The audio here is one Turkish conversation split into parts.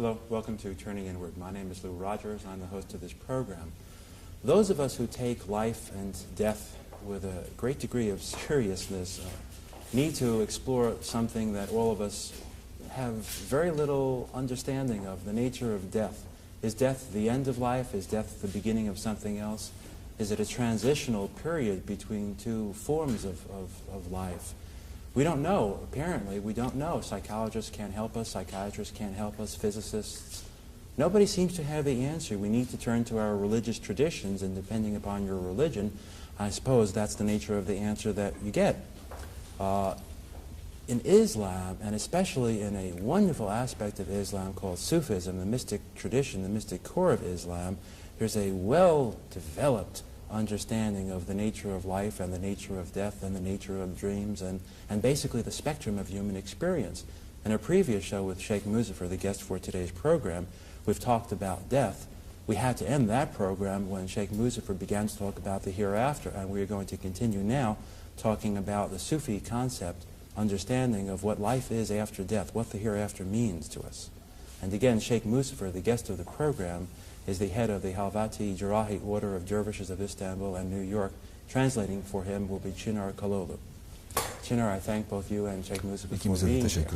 Hello, welcome to Turning Inward. My name is Lou Rogers. I'm the host of this program. Those of us who take life and death with a great degree of seriousness need to explore something that all of us have very little understanding of, the nature of death. Is death the end of life? Is death the beginning of something else? Is it a transitional period between two forms of life? We don't know. Apparently, we don't know. Psychologists can't help us. Psychiatrists can't help us. Physicists. Nobody seems to have the answer. We need to turn to our religious traditions, and depending upon your religion, I suppose that's the nature of the answer that you get. In Islam, and especially in a wonderful aspect of Islam called Sufism, the mystic tradition, the mystic core of Islam, there's a well-developed understanding of the nature of life and the nature of death and the nature of dreams and basically the spectrum of human experience. In a previous show with Sheikh Muzaffer, the guest for today's program, we've talked about death. We had to end that program when Sheikh Muzaffer began to talk about the hereafter, and we are going to continue now talking about the Sufi concept, understanding of what life is after death, what the hereafter means to us. And again, Sheikh Muzaffer, the guest of the program, is the head of the el-Halveti el-Cerrahi order of dervishes of Istanbul and New York. Translating for him will be Çınar Kalolu. Çınar, I thank both you and Sheikh Muzaffer for being here.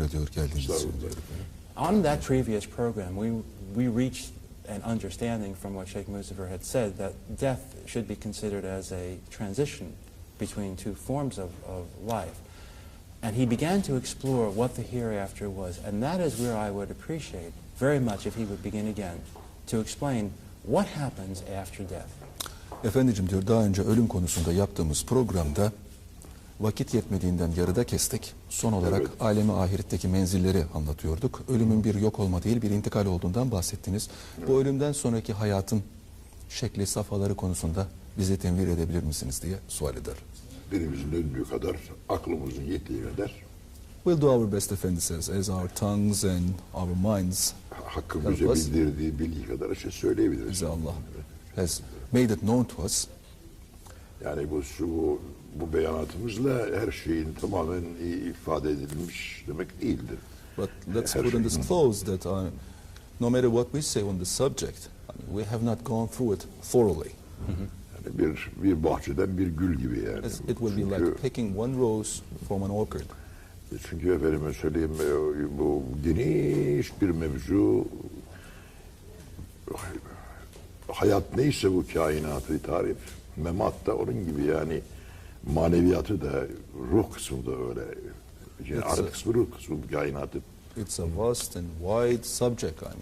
On that previous program, we reached an understanding from what Sheikh Muzaffer had said that death should be considered as a transition between two forms of life. And he began to explore what the hereafter was, and that is where I would appreciate very much if he would begin again to explain what happens after death. Efendiciğim diyor, daha önce ölüm konusunda yaptığımız programda vakit yetmediğinden yarıda kestik. Son olarak alemi ahiretteki menzilleri anlatıyorduk. Ölümün bir yok olma değil, bir intikal olduğundan bahsettiniz. Bu ölümden sonraki hayatın şekli, safhaları konusunda bize tenvir edebilir misiniz diye sual eder. Dilimizin döndüğü kadar, aklımızın yettiği kadar. We'll do our best, Efendi says, as our tongues and our minds Hakkın bize bildirdiği bildiği kadar şey söyleyebiliriz. Bize Allah has made it known to us. Yani bu beyanatımızla her şeyin tamamen ifade edilmiş demek değildir. But let's put in this clause that no matter what we say on the subject, we have not gone through it thoroughly. Yani bir bahçeden bir gül gibi yani. It will be like picking one rose from an orchard. Çünkü efendime söyleyeyim, bu geniş bir mevzu, hayat neyse bu kainatı tarif, memat da onun gibi yani, maneviyatı da, ruh kısmı da öyle, yani arı kısmı, ruh kısmı kainatı. It's a vast and wide subject. I mean,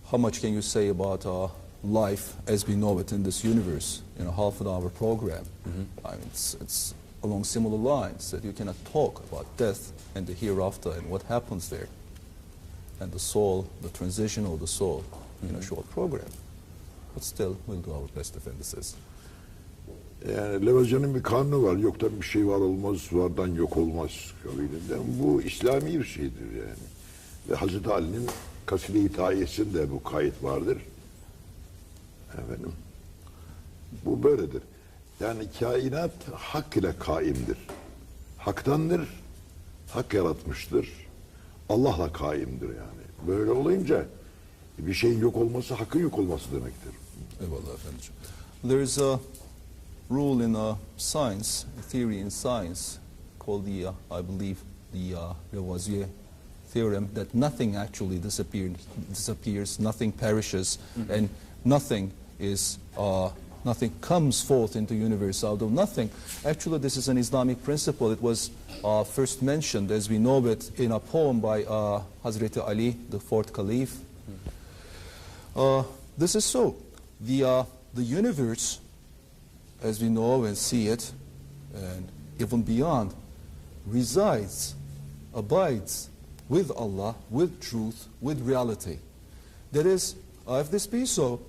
how much can you say about life as we know it in this universe in a half-an-hour program? I mean, it's along similar lines that you cannot talk about death and the hereafter and what happens there and the soul, the transition of the soul in a short program. But still, we'll do our best, Efendi says. Yani Levazya'nın bir kanunu var, yoktan bir şey var olmaz, vardan yok olmaz kabilinden. Bu İslami bir şeydir yani. Ve Hazreti Ali'nin Kaside-i Tayyesinde bu kayıt vardır. Efendim, bu böyledir. Yani kainat hak ile kaimdir. Haktandır, hak yaratmıştır. Allah'la kaimdir yani. Böyle olunca bir şeyin yok olması, hakkın yok olması demektir. Eyvallah efendiciğim. There is a rule in science, a theory in science called the, I believe, the Lavoisier theorem that nothing actually disappears, nothing perishes, and nothing is nothing comes forth into the universe out of nothing. Actually, this is an Islamic principle. It was first mentioned, as we know it, in a poem by Hazreti Ali, the fourth caliph. This is so. The universe, as we know and see it, and even beyond, resides, abides with Allah, with truth, with reality. That is, if this be so,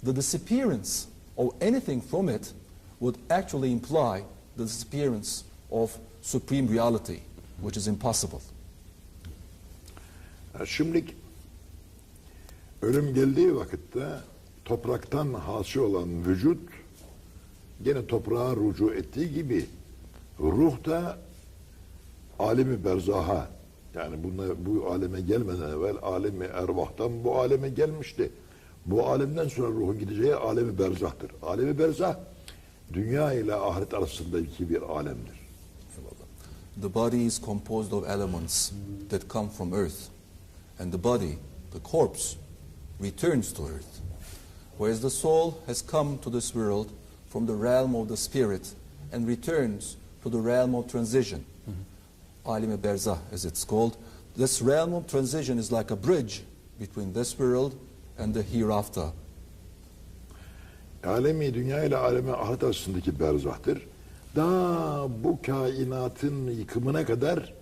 the disappearance or anything from it would actually imply the disappearance of supreme reality, which is impossible. Şimdi ölüm geldiği vakitte topraktan hasıl olan vücut gene toprağa rücu ettiği gibi ruh da alemi berzaha, Yani bu aleme gelmeden evvel alemi ervahtan bu aleme gelmişti. Bu alemden sonra ruhun gideceği alemi berzahtır. Alemi berzah dünya ile ahiret arasındaki bir alemdir. The body is composed of elements that come from earth, and the body, the corpse, returns to earth. Whereas the soul has come to this world from the realm of the spirit and returns to the realm of transition. Alem-i Berzah, as it's called. This realm of transition is like a bridge between this world and the hereafter. Alemi dünya ile alemi ahiret arasındaki berzahtır. Daha bu kainatın yıkımına kadar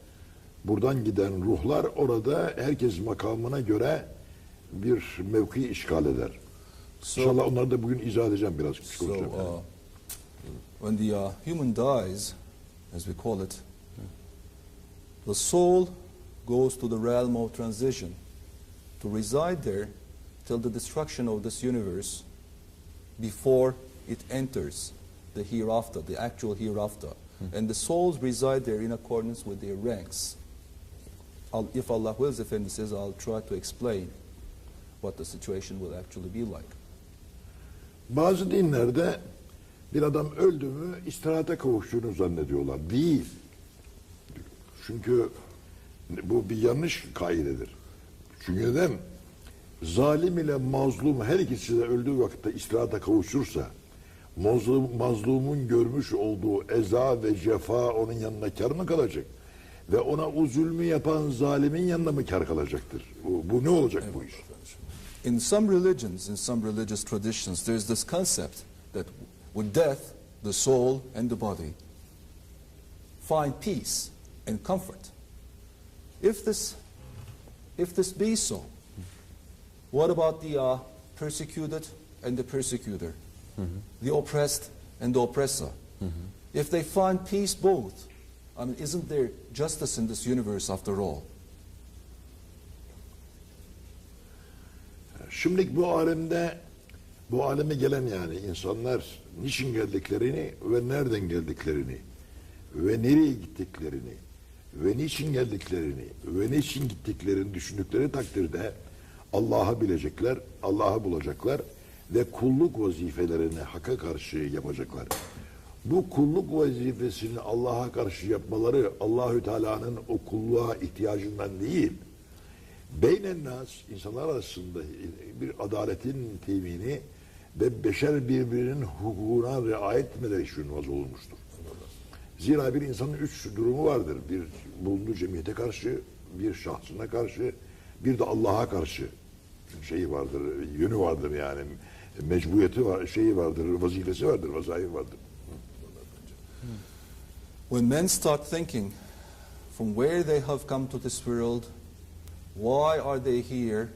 buradan giden ruhlar orada herkes makamına göre bir mevki işgal eder. İnşallah onları da bugün izah edeceğim biraz. When the human dies, as we call it, the soul goes to the realm of transition to reside there till the destruction of this universe before it enters the hereafter, the actual hereafter. And the souls reside there in accordance with their ranks. If Allah wills, Effendi says, I'll try to explain what the situation will actually be like. Bazı dinlerde bir adam öldü mü istirahate kavuştuğunu zannediyorlar. Değil. Çünkü bu bir yanlış kaidedir. Çünkü neden? Zalim ile mazlum her ikisi de öldüğü vakitte istirahate kavuşursa mazlumun görmüş olduğu eza ve cefa onun yanına kar mı kalacak? Ve ona o zulmü yapan zalimin yanına mı kar kalacaktır? Bu ne olacak bu iş? In some religions, in some religious traditions, there's this concept that with death, the soul and the body find peace and comfort. If this be so, what about the persecuted and the persecutor? The oppressed and the oppressor? If they find peace both, I mean, isn't there justice in this universe after all? Şimdi bu aleme gelen yani insanlar niçin geldiklerini ve nereden geldiklerini ve nereye gittiklerini ve niçin geldiklerini ve niçin gittiklerini düşündükleri takdirde Allah'ı bilecekler, Allah'ı bulacaklar ve kulluk vazifelerini Hakk'a karşı yapacaklar. Bu kulluk vazifesini Allah'a karşı yapmaları Allahü Teala'nın o kulluğa ihtiyacından değil, beynen nas, insanlar arasında bir adaletin temini ve beşer birbirinin hukukuna riayet etmeleri için vaz olmuştur. Zira bir insanın üç durumu vardır. Bir bulunduğu cemiyete karşı, bir şahsına karşı, bir de Allah'a karşı şeyi vardır, yönü vardır yani. Mecburiyeti var, şeyi vardır, vazifesi vardır, vazayı vardır. When men start thinking from where they have come to this world, why are they here,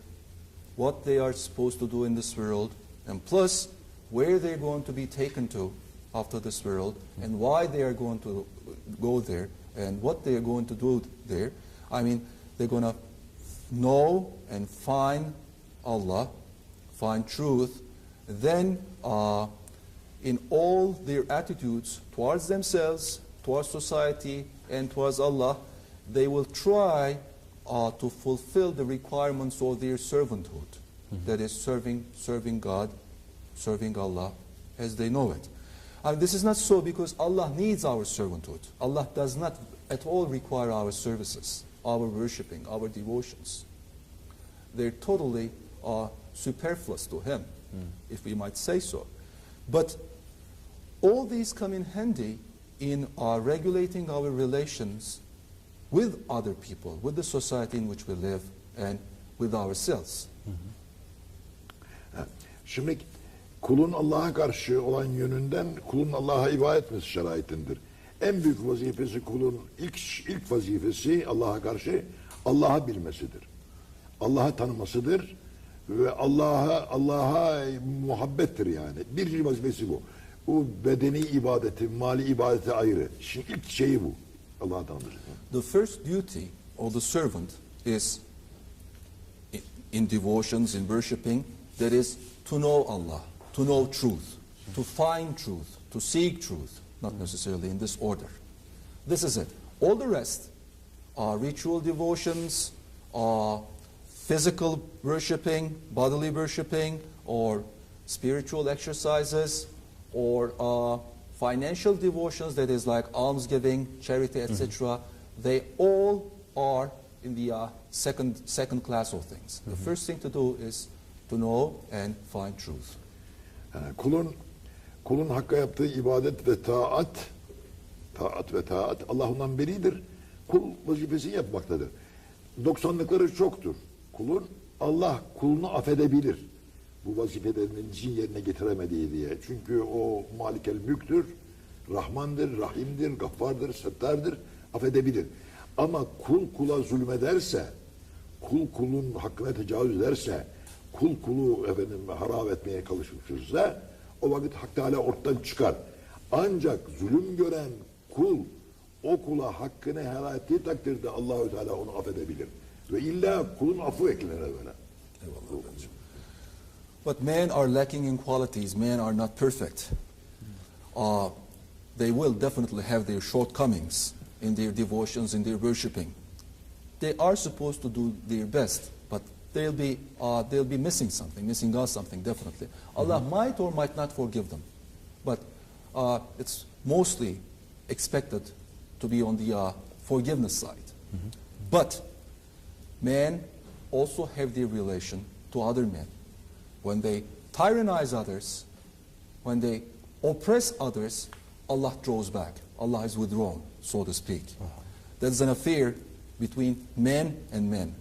what they are supposed to do in this world, and plus where they're going to be taken to after this world, and why they are going to go there, and what they are going to do there, I mean, they're going to know and find Allah, find truth, then in all their attitudes towards themselves, towards society, and towards Allah, they will try to fulfill the requirements of their servanthood. That is serving God, serving Allah as they know it. And this is not so because Allah needs our servanthood. Allah does not at all require our services, our worshipping, our devotions. They're totally superfluous to Him, if we might say so. But all these come in handy in regulating our relations with other people, with the society in which we live, and with ourselves. Şimdi kulun Allah'a karşı olan yönünden kulun Allah'a ibadet etmesi şeraitindir. En büyük vazifesi kulun ilk vazifesi Allah'a karşı Allah'ı bilmesidir. Allah'ı tanımasıdır ve Allah'a muhabbettir yani. Birinci vazifesi bu. Bu bedeni ibadeti, mali ibadeti ayrı. Şimdi ilk şeyi bu. Allah'a tanıdır. The first duty of the servant is in devotions, in worshipping, that is to know Allah, to know truth, to find truth, to seek truth, not necessarily in this order. This is it. All the rest ritual devotions, physical worshipping, bodily worshipping, or spiritual exercises, or financial devotions, that is like almsgiving, charity, etc. They all are in the second class of things. The first thing to do is to know and find truth. Kulun Hakk'a yaptığı ibadet ve taat Allah ondan beridir. Kul vazifesini yapmaktadır. 90'lıkları çoktur. Allah kulunu affedebilir. Bu vazifelerini için yerine getiremediği diye. Çünkü o malikel mülktür, Rahmandır, Rahim'dir, Gaffar'dır, Settar'dır, affedebilir. Ama kul kula zulmederse, kul kulun hakkına tecavüz ederse, kulu harap etmeye çalışırsa, o vakit Hak Teala ortadan çıkar. Ancak zulüm gören kul, o kula hakkını helal ettiği takdirde Allah-u Teala onu affedebilir. Ve illa kulun affı eklenir böyle. Eyvallah efendim. But men are lacking in qualities. Men are not perfect. They will definitely have their shortcomings in their devotions, in their worshipping. They are supposed to do their best, but they'll be missing something, missing out something definitely. Allah might or might not forgive them, but it's mostly expected to be on the forgiveness side. But men also have their relation to other men. When they tyrannize others, when they oppress others, Allah draws back. Allah is withdrawn, so to speak. That's an affair between men and men,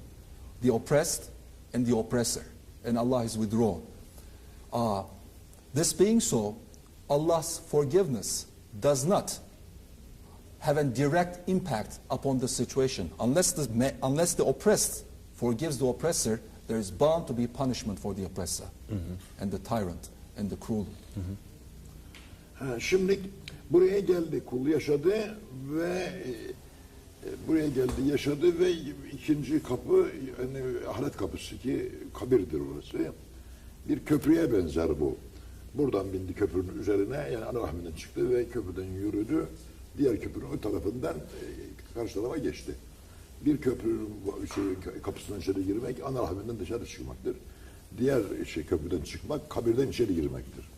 the oppressed and the oppressor, and Allah is withdrawn. This being so, Allah's forgiveness does not have a direct impact upon the situation. Unless the oppressed forgives the oppressor, there is bound to be punishment for the oppressor and the tyrant and the cruel. Şimdi buraya geldi, kul yaşadı ve ikinci kapı, yani ahiret kapısı ki kabirdir orası. Bir köprüye benzer bu. Buradan bindi köprünün üzerine, yani ana rahminden çıktı ve köprüden yürüdü. Diğer köprünün o tarafından karşı tarafa geçti. Bir köprünün kapısından içeri girmek, ana rahminden dışarı çıkmaktır. Diğer köprüden çıkmak, kabirden içeri girmektir.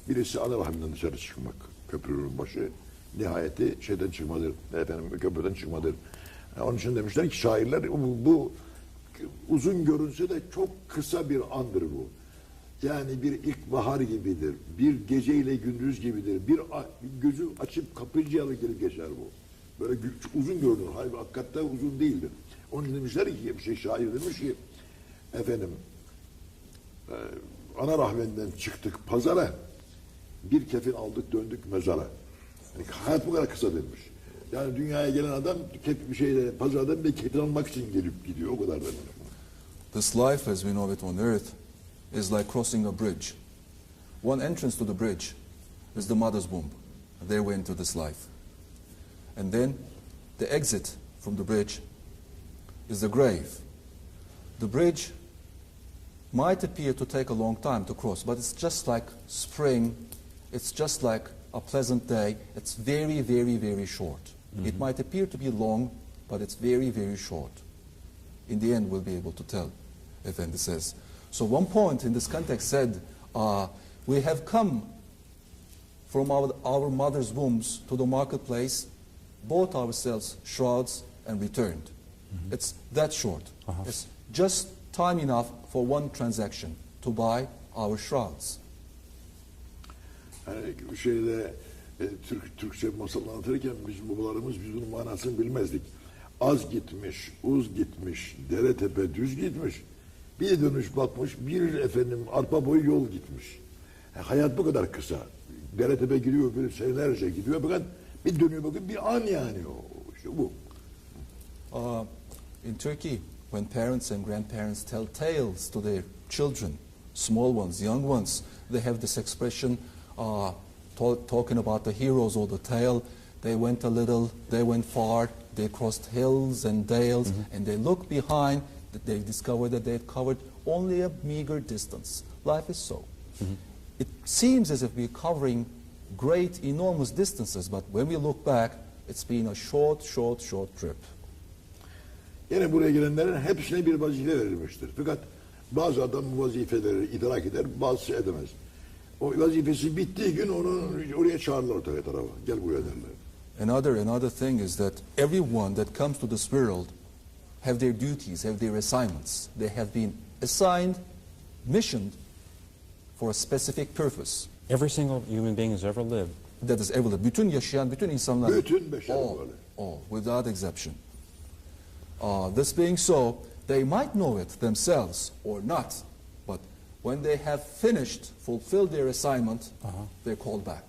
Birisi ana rahminden dışarı çıkmak, köprünün başı. Nihayeti köprüden çıkmadır. Onun için demişler ki şairler, bu uzun görünse de çok kısa bir andır bu. Yani bir ilkbahar gibidir, bir geceyle gündüz gibidir, bir gözü açıp kapayıncaya gelip geçer bu. Böyle uzun görünür, hayır hakikaten uzun değildir. Onun için demişler ki, şair demiş ki, ana rahmenden çıktık pazara, bir kefin aldık döndük mezara. Yani hayat bu kadar kısa demiş. Yani dünyaya gelen adam pazardan bir kefin almak için gelip gidiyor, o kadar demiş. This life as we know it on earth is like crossing a bridge. One entrance to the bridge is the mother's womb. There we enter this life. And then the exit from the bridge is the grave. The bridge might appear to take a long time to cross, but it's just like spring. It's just like a pleasant day. It's very, very, very short. It might appear to be long, but it's very, very short. In the end, we'll be able to tell, Efendi says. So one point in this context said, we have come from our mother's wombs to the marketplace, bought ourselves shrouds and returned. It's that short. It's just time enough for one transaction to buy our shrouds. Türkçe masal anlatırken bizim babalarımız bunun manasını bilmezdik. Az gitmiş, uz gitmiş, dere tepe düz gitmiş. Bir dönüş bakmış, arpa boyu yol gitmiş. Hayat bu kadar kısa. Dere tepe gidiyor, böyle senelerce gidiyor. Bakın bir dönüyor, bakın bir an yani o. İşte bu. In Turkey, when parents and grandparents tell tales to their children, small ones, young ones, they have this expression talking about the heroes of the tale. They went a little, they went far, they crossed hills and dales, and they look behind, they discover that they've covered only a meager distance. Life is so. It seems as if we're covering great, enormous distances, but when we look back, it's been a short, short, short trip. Yine buraya gelenlerin hepsine bir vazife verilmiştir. Fakat bazı adam bu vazifeleri idrak eder, bazısı edemez. O vazifesi bittiği gün onu oraya çağırırlar ortaya tarafa. Gel buraya derler. Another thing is that everyone that comes to this world have their duties, have their assignments. They have been assigned, missioned for a specific purpose. Every single human being who's ever lived. That is every, bütün yaşayan bütün insanlar. Bütün beşer böyle. All, without exception. This being so, they might know it themselves or not, but when they have finished, fulfilled their assignment, they're called back.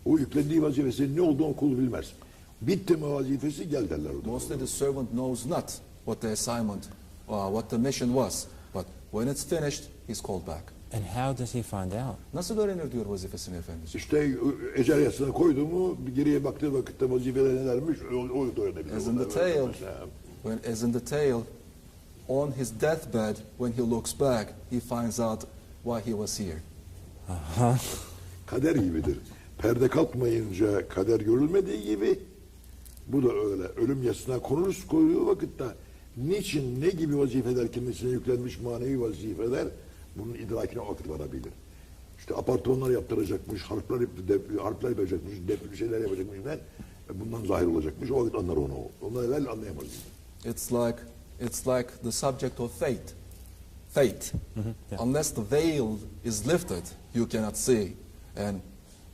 O yüklendiği vazifesinin ne olduğunu kul bilmez. Bitti mi vazifesi gel derler. Mostly the servant knows not what the assignment, what the mission was, but when it's finished, he's called back. And how does he find out? Nasıl öğrenir diyor vazifesini efendiciğim? İşte ecel yasına koydu mu geriye baktığı vakitte vazifeler nelermiş o öğrenebilir. As in the tale, on his deathbed, when he looks back, he finds out why he was here. Kader gibidir. Perde kalkmayınca kader görülmediği gibi bu da öyle. Ölüm yasına koyduğu vakitte niçin ne gibi vazifeler kendisine yüklenmiş manevi vazifeler bunun idrakine o vakit varabilir. İşte apartmanlar yaptıracakmış, harpler yapacakmış, bir şeyler yapacakmış. Bundan zahir olacakmış. O vakit anlar onu. Ondan evvel anlayamaz. It's like the subject of fate. Yeah. Unless the veil is lifted, you cannot see. And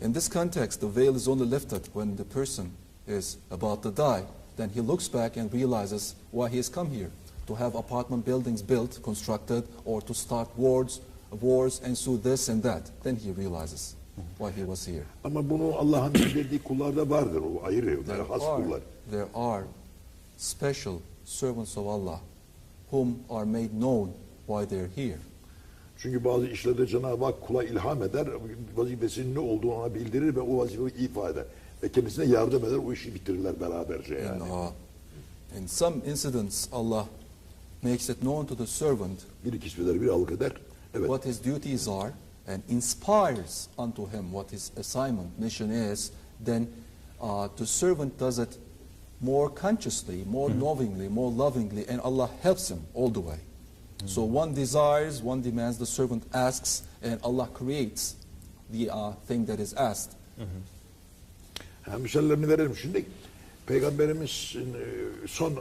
in this context, the veil is only lifted when the person is about to die. Then he looks back and realizes why he has come here. To have apartment buildings built, constructed, or to start wars ensue this and that. Then he realizes why he was here. Ama bunu Allah'ın bildirdiği kullarda vardır. O ayrı, has kullar. There are special servants of Allah whom are made known why they're here. Çünkü bazı işlerde Cenab-ı Hak kula ilham eder, vazifesinin ne olduğunu ona bildirir ve o vazifeyi ifa eder. Ve kendisine yardım eder, o işi bitirirler beraberce yani. In some incidents, Allah makes it known to the servant biri kisveder, biri alık eder. Evet. What his duties are and inspires unto him what his assignment, mission is. Then the servant does it more consciously, more knowingly, more lovingly, and Allah helps him all the way. So one desires, one demands, the servant asks, and Allah creates the thing that is asked. Misallerini verelim şimdi. Peygamberimiz son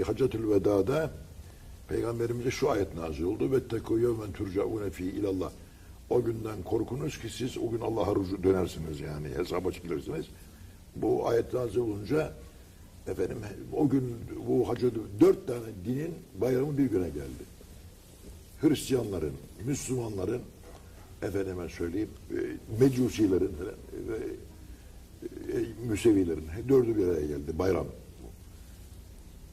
Hacetül Veda'da Peygamberimize şu ayet nazil oldu. Vettekû yevmen turcaûne fî ilallah. O günden korkunuz ki siz o gün Allah'a rücu dönersiniz yani hesaba çekilirsiniz. Bu ayet nazil olunca efendim o gün bu hacetül 4 tane dinin bayramı bir güne geldi. Hristiyanların, Müslümanların efendime söyleyeyim Mecusilerin ve Müsevilerin dördü bir araya geldi bayram.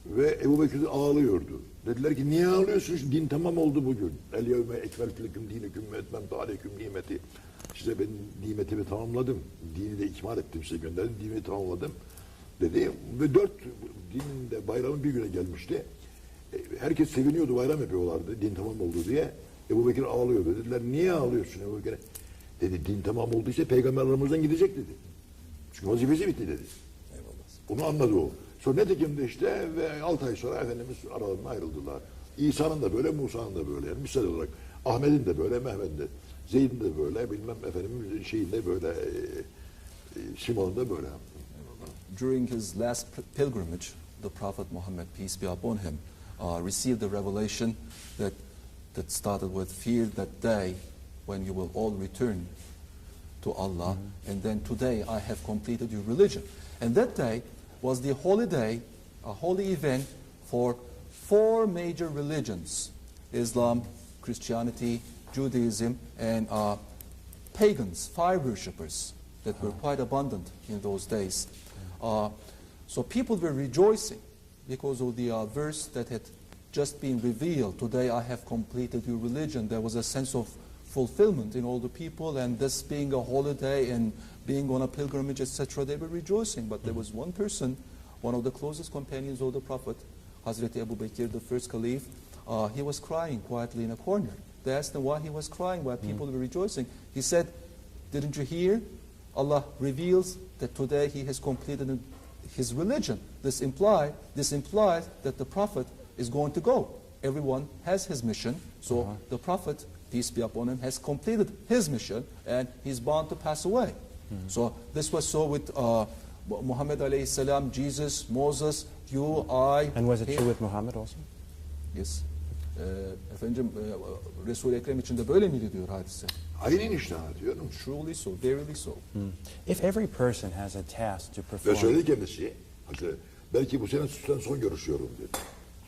Ve Ebu Bekir ağlıyordu. Dediler ki niye ağlıyorsunuz? Din tamam oldu bugün. El yevme ekmeltü leküm dineküm ve etmemtu aleyküm nimeti. Size ben nimetimi tamamladım. Dini de ikmal ettim, size gönderdim. Dinimi tamamladım dedi. Ve 4 dinin de bayramı bir güne gelmişti. Herkes seviniyordu, bayram yapıyorlardı. Din tamam oldu diye. Ebu Bekir ağlıyordu. Dediler niye ağlıyorsun Ebu Bekir'e? Dedi din tamam olduysa peygamber aramızdan gidecek dedi. Çünkü vazifesi bitti dedi. Eyvallah. Onu anladı o. Sonra netekim de işte ve 6 ay sonra Efendimiz aralarından ayrıldılar. İsa'nın da böyle, Musa'nın da böyle. Yani misal olarak Ahmet'in de böyle, Mehmet'in de, Zeyd'in de böyle, bilmem efendim şeyin de böyle, Simon'un da böyle. During his last pilgrimage, the Prophet Muhammad, peace be upon him, received a revelation that started with fear that day when you will all return to Allah, and then today I have completed your religion. And that day was the holy day, a holy event for 4 major religions: Islam, Christianity, Judaism, and pagans, fire worshippers that were quite abundant in those days. So people were rejoicing because of the verse that had just been revealed. Today I have completed your religion. There was a sense of fulfillment in all the people, and this being a holiday and being on a pilgrimage, etc., they were rejoicing. But there was one person, one of the closest companions of the Prophet, Hazreti Abu Bakr, the first caliph, he was crying quietly in a corner. They asked him why he was crying, why people were rejoicing. He said, didn't you hear? Allah reveals that today he has completed his religion. This implies that the Prophet is going to go. Everyone has his mission, so the Prophet, peace be upon him, has completed his mission and he's bound to pass away. So this was so with Muhammad alayhi salam, Jesus, Moses, you, I. And was it true with Muhammad also? Yes. Efendim Resul-i Ekrem için de böyle miydi diyor hadise. Aynen işte diyorum. Truly so, verily so. If every person has a task to Ve perform, söyledi kendisi, belki bu sene sizden son görüşüyorum dedi.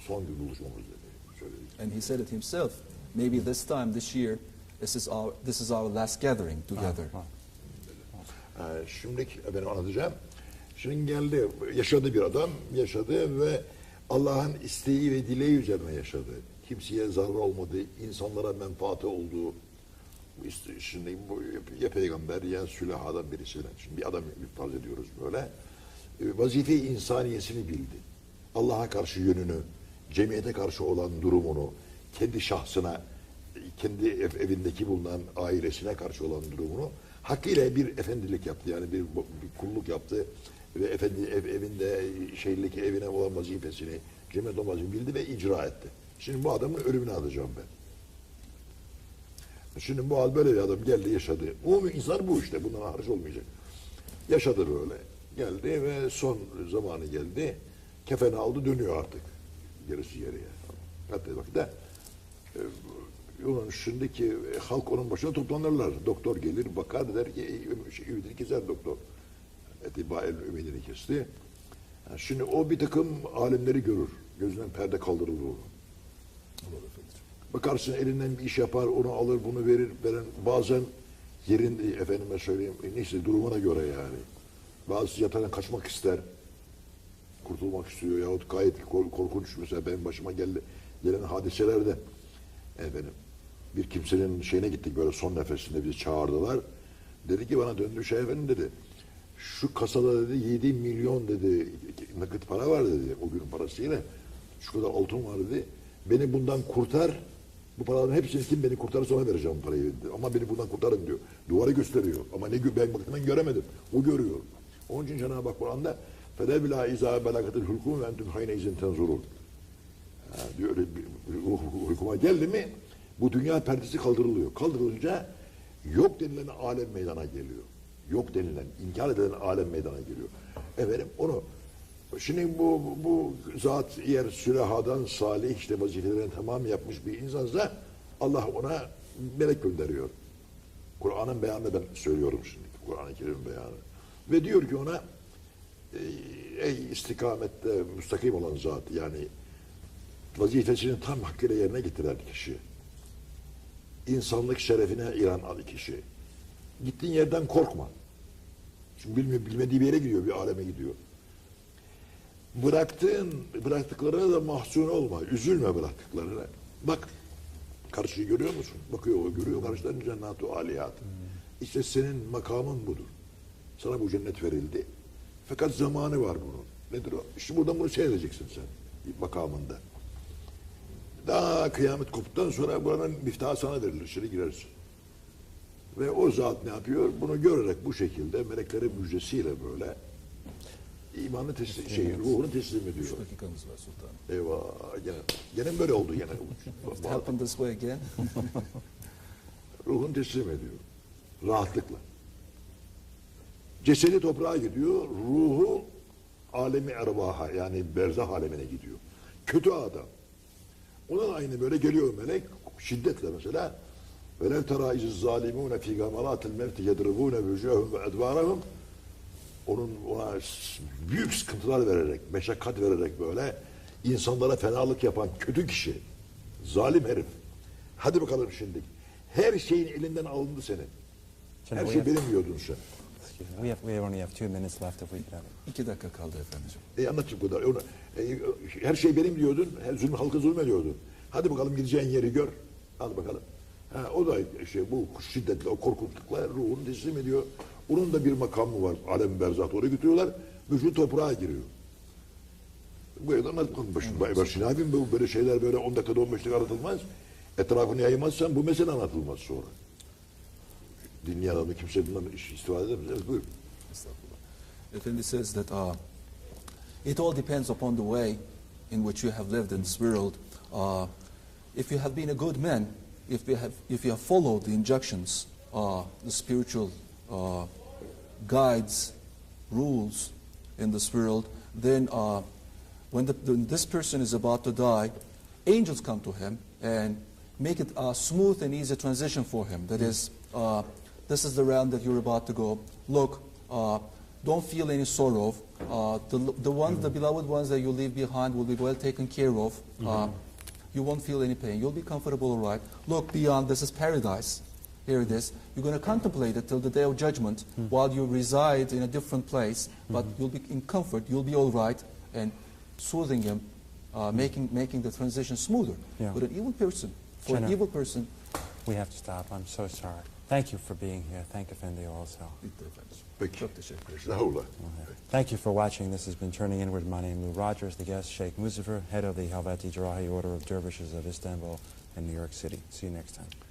Son gün buluşmamız dedi. Söyledi. And he said it himself. Maybe this time, this year, this is our last gathering together. Şimdiki ben anlatacağım. Şimdi geldi, yaşadı bir adam, yaşadı ve Allah'ın isteği ve dileği üzerine yaşadı. Kimseye zarar olmadı, insanlara menfaati oldu. Şimdi bu ya peygamber ya sülahadan birisi. Şimdi bir adam farz ediyoruz böyle. Vazife-i insaniyesini bildi. Allah'a karşı yönünü, cemiyete karşı olan durumunu, kendi şahsına, kendi evindeki bulunan ailesine karşı olan durumunu hakkıyla bir efendilik yaptı. Yani bir kulluk yaptı ve evinde evine olan vazifesini, cemiyet olan vazifesini bildi ve icra etti. Şimdi bu adamın ölümünü alacağım ben. Şimdi bu hal böyle bir adam geldi yaşadı. O insan bu işte, bundan hariç olmayacak. Yaşadı böyle. Geldi ve son zamanı geldi. Kefeni aldı, dönüyor artık. Gerisi geriye. Hatta vakitte onun şimdiki halk onun başına toplanırlar. Doktor gelir, bakar, der ki ümidini keser doktor. Etibaen ümidini kesti. Şimdi o bir takım alimleri görür. Gözünden perde kaldırılır onu. Bakarsın elinden bir iş yapar, onu alır, bunu verir. Bazen yerin, efendime söyleyeyim, neyse durumuna göre yani. Bazısı yatağına kaçmak ister. Kurtulmak istiyor yahut gayet korkunç. Mesela benim başıma gelen hadiselerde efendim bir kimsenin şeyine gittik böyle son nefesinde bizi çağırdılar. Dedi ki bana döndü şey efendim dedi. Şu kasada dedi 7 milyon dedi nakit para var dedi o günün parasıyla. Şu kadar altın var dedi. Beni bundan kurtar. Bu paraların hepsini kim beni kurtarırsa ona vereceğim parayı dedi. Ama beni buradan kurtarın diyor. Duvara gösteriyor. Ama ben göremedim. O görüyor. Onun için Cenab-ı Hak Kur'an'da فَدَبِلَا اِذَا بَلَغَتِ الْحُلْكُمُ وَاَنْتُمْ حَيْنَ اِذٍ تَنْزُرُونَ diyor öyle hükuma geldi mi bu dünya perdesi kaldırılıyor. Kaldırılınca yok denilen alem meydana geliyor. Yok denilen, inkar edilen alem meydana geliyor. Efendim onu şimdi bu zat eğer sülahadan salih işte vazifelerini tamam yapmış bir insansa Allah ona melek gönderiyor. Kur'an'ın beyanını ben söylüyorum şimdi. Kur'an-ı Kerim'in beyanı. Ve diyor ki ona ey istikamette müstakim olan zat yani vazifesini tam hakkıyla yerine getiren kişi, insanlık şerefine iran adı kişi, gittiğin yerden korkma. Çünkü bilmediği bir yere gidiyor, bir aleme gidiyor. Bıraktıklarına da mahzun olma, üzülme bıraktıklarına. Bak, karşıyı görüyor musun? Bakıyor, o görüyor, karşıdan cennet-u aliyat. İşte senin makamın budur. Sana bu cennet verildi. Fakat zamanı var bunun. Nedir o? İşte buradan bunu seyredeceksin sen, makamında. Daha kıyamet koptuktan sonra buranın miftahı sana verilir, içeri girersin. Ve o zat ne yapıyor? Bunu görerek bu şekilde meleklerin müjdesiyle böyle imanı ruhunu teslim ediyor. 3 dakikamız var sultanım. Eyvah, gene böyle oldu gene. It happened this way again. Ruhunu teslim ediyor. Rahatlıkla. Cesedi toprağa gidiyor, ruhu alemi ervaha yani berzah alemine gidiyor. Kötü adam. Ona da aynı böyle geliyor melek şiddetle mesela. وَلَوْ تَرَا اِذِ الظَّالِمُونَ فِي غَمَرَاتِ الْمَوْتِ يَضْرِبُونَ بِوُجُوهِهِمْ وَاَدْبَارَهُمْ ona büyük sıkıntılar vererek, meşakkat vererek böyle insanlara fenalık yapan kötü kişi, zalim herif. Hadi bakalım şimdi. Her şeyin elinden alındı senin. Her şey benim diyordun sen. We only have 2 minutes left if we could have it. 2 dakika kaldı efendim. Anlatayım bu kadar. Her şey benim diyordun, halka zulmediyordun. Hadi bakalım gideceğin yeri gör. Al bakalım. O da bu şiddetle, o korkunçlukla ruhunu teslim ediyor. Onun da bir makamı var. Alem berzat oraya götürüyorlar. Vücut toprağa giriyor. Bu yüzden anlatmadım başına. Abim bu böyle şeyler böyle 10 dakikada 15 dakika anlatılmaz. Etrafını yaymazsan bu mesele anlatılmaz sonra. Dinleyen adamı kimse bundan istifade edemez. Evet buyur. Estağfurullah. Efendi says that it all depends upon the way in which you have lived in this world. If you have been a good man, if you have followed the injunctions, the spiritual guides, rules in this world, then when this person is about to die, angels come to him and make it a smooth and easy transition for him. That is, this is the realm that you're about to go. Look, don't feel any sorrow. The beloved ones that you leave behind will be well taken care of. You won't feel any pain. You'll be comfortable, all right. Look beyond, this is paradise. Here it is. You're going to contemplate it till the day of judgment while you reside in a different place, but you'll be in comfort, you'll be all right, and soothing him, making the transition smoother. Yeah. But an evil person, for an evil person... We have to stop. I'm so sorry. Thank you for being here. Thank Efendi also. Peki. Çok teşekkür ederim. Estağfurullah. Thank you for watching. This has been Turning Inward. My name is Lou Rogers, the guest, Sheikh Muzaffer, head of the Halveti el-Cerrahi Order of Dervishes of Istanbul and New York City. See you next time.